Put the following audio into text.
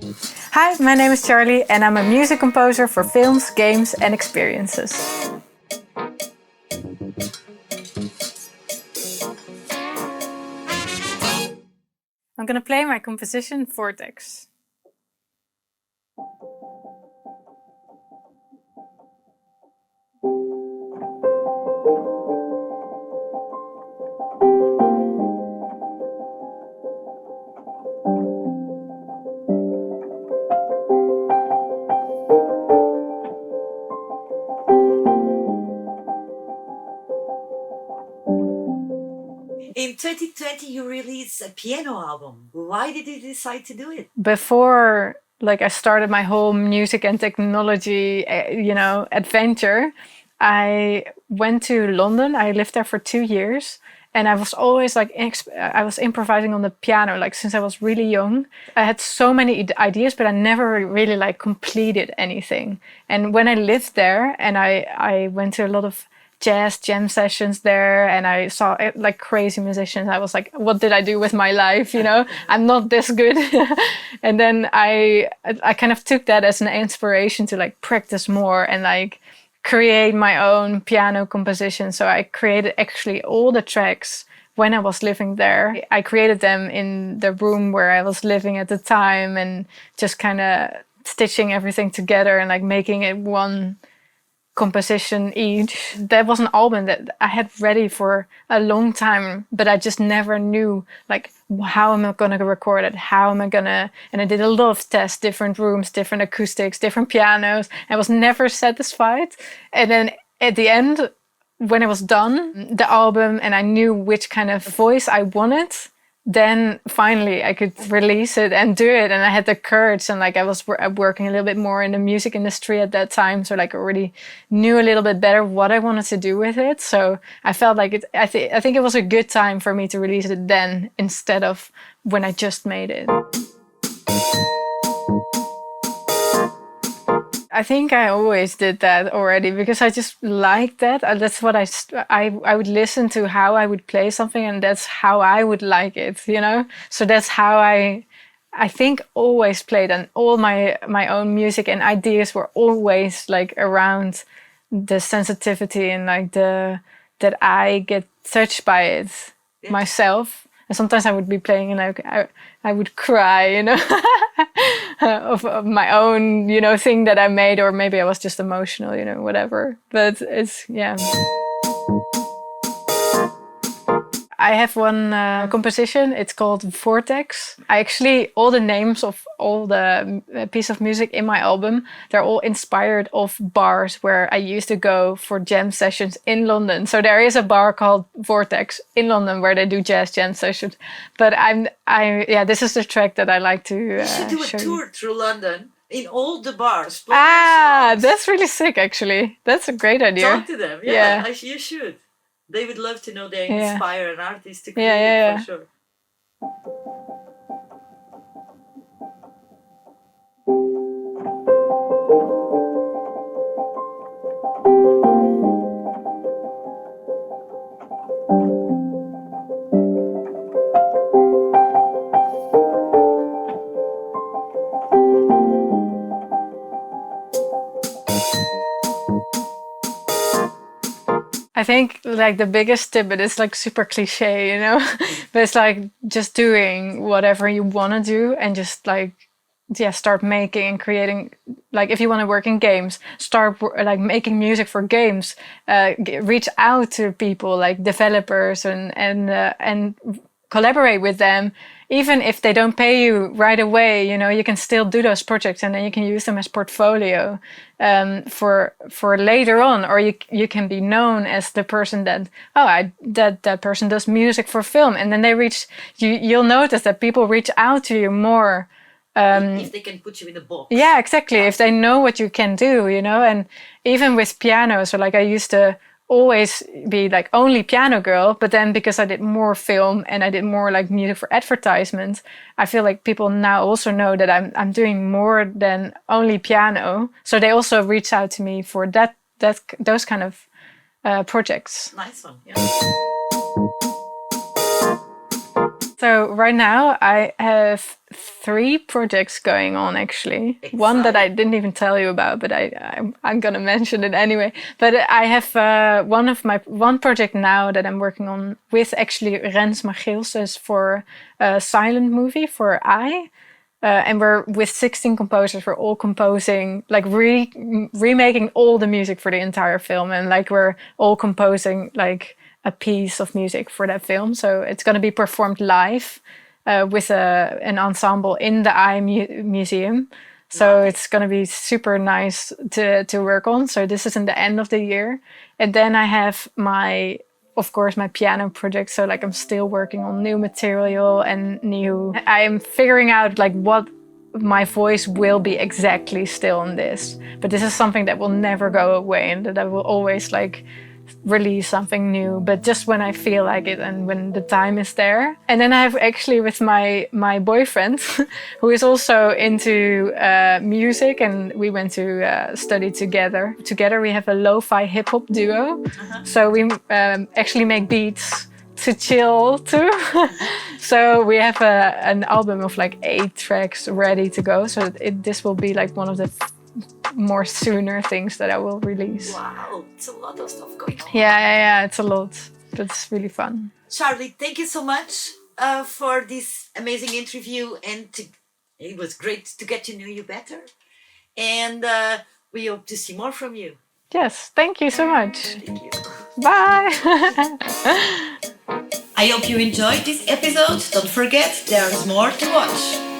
Hi, my name is Charlie and I'm a music composer for films, games and experiences. I'm gonna play my composition Vortex. In 2020, you released a piano album. Why did you decide to do it? Before I started my whole music and technology, adventure, I went to London. I lived there for 2 years. And I was always I was improvising on the piano, since I was really young. I had so many ideas, but I never really completed anything. And when I lived there and I went to a lot of jazz jam sessions there and I saw crazy musicians, I was like, what did I do with my life? I'm not this good. And then I kind of took that as an inspiration to practice more and create my own piano composition. So I created actually all the tracks when I was living there. I created them in the room where I was living at the time and just kind of stitching everything together and making it one composition each. That was an album that I had ready for a long time, but I just never knew how am I gonna record it? How am I gonna? And I did a lot of tests, different rooms, different acoustics, different pianos. I was never satisfied. And then at the end, when it was done, the album, and I knew which kind of voice I wanted, then finally I could release it and do it. And I had the courage, and I was working a little bit more in the music industry at that time. So I already knew a little bit better what I wanted to do with it. So I felt like it, I think it was a good time for me to release it then instead of when I just made it. I think I always did that already because I just liked that. That's what I would listen to how I would play something, and that's how I would like it, So that's how I think always played, and all my own music and ideas were always around the sensitivity and that I get touched by it myself. And sometimes I would be playing and I would cry, of my own, thing that I made, or maybe I was just emotional, whatever. But it's, yeah. I have one composition. It's called Vortex. All the names of all the piece of music in my album, they're all inspired of bars where I used to go for jam sessions in London. So there is a bar called Vortex in London where they do jazz jam sessions. But this is the track that I like to You should do a tour through London in all the bars. That's really sick, actually. That's a great idea. Talk to them. Yeah. You should. They would love to know they inspire an artist to create for sure. I think the biggest tip, but it's super cliche, but it's just doing whatever you want to do and just start making and creating. If you want to work in games, start making music for games. Reach out to people developers and collaborate with them. Even if they don't pay you right away, you can still do those projects and then you can use them as portfolio for later on, or you can be known as the person that person does music for film, and then you'll notice that people reach out to you more. If they can put you in a box. Yeah, exactly. If they know what you can do, and even with piano, so I used to always be only piano girl, but then because I did more film and I did more music for advertisement, I feel people now also know that I'm doing more than only piano, so they also reach out to me for those kind of projects. Nice one. Yeah. So right now I have 3 projects going on actually. Exciting. One that I didn't even tell you about, but I'm gonna mention it anyway. But I have one project now that I'm working on with actually Rens Machielse for a silent movie for I. And we're with 16 composers. We're all composing, like remaking all the music for the entire film, and like we're all composing like a piece of music for that film. So it's going to be performed live with an ensemble in the Museum. So it's going to be super nice to work on. So this is in the end of the year. And then I have of course, my piano project. So like I'm still working on new material and I'm figuring out like what my voice will be exactly still in this. But this is something that will never go away and that I will always like release something new, but just when I feel like it and when the time is there. And then I have actually with my boyfriend, who is also into music, and we went to study together. Together we have a lo-fi hip-hop duo. So we actually make beats to chill too. So we have an album of like 8 tracks ready to go. So this will be like one of the more sooner things that I will release. Wow, it's a lot of stuff going on. Yeah, it's a lot, but it's really fun. Charley, thank you so much for this amazing interview, and it was great to get to know you better. And we hope to see more from you. Yes, thank you so much. Thank you. Bye. I hope you enjoyed this episode. Don't forget, there's more to watch.